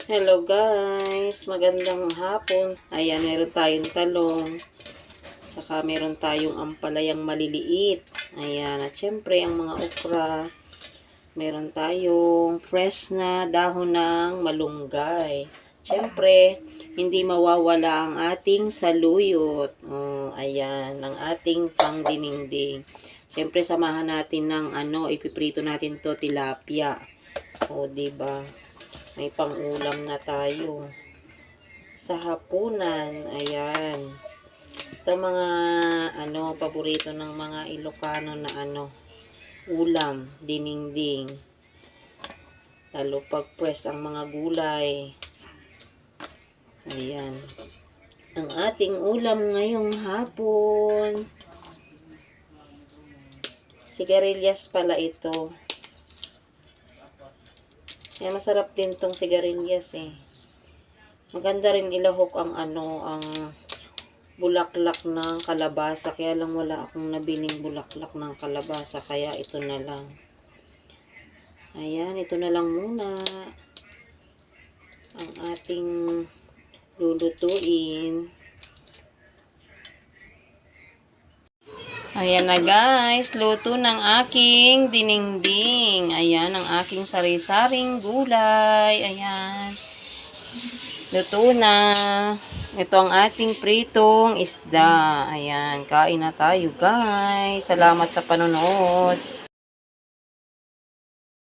Hello guys, magandang hapon. Ayan, meron tayong talong. Saka meron tayong ampalayang maliliit. Ayan, at syempre ang mga okra. Meron tayong fresh na dahon ng malunggay. Syempre, hindi mawawala ang ating saluyot. Oh, ayan, ang ating pangdinengding. Syempre, samahan natin ng ipiprito natin to tilapia. O, diba? May pang-ulam na tayo. Sa hapunan, ayan. Ito mga, paborito ng mga Ilocano na ulam, dinengding. Lalo pag press ang mga gulay. Ayan. Ang ating ulam ngayong hapon. Sigarilyas pala ito. Kaya masarap din tong sigarilyas eh. Maganda rin ilahok ang ang bulaklak ng kalabasa. Kaya lang wala akong nabiling bulaklak ng kalabasa. Kaya ito na lang. Ayan, ito na lang muna. Ang ating lulutuin. Ayan na guys, luto ng aking dinengding. Ayan, ang aking sari-saring gulay. Ayan. Luto na. Ito ang ating pritong isda. Ayan, kain na tayo guys. Salamat sa panonood.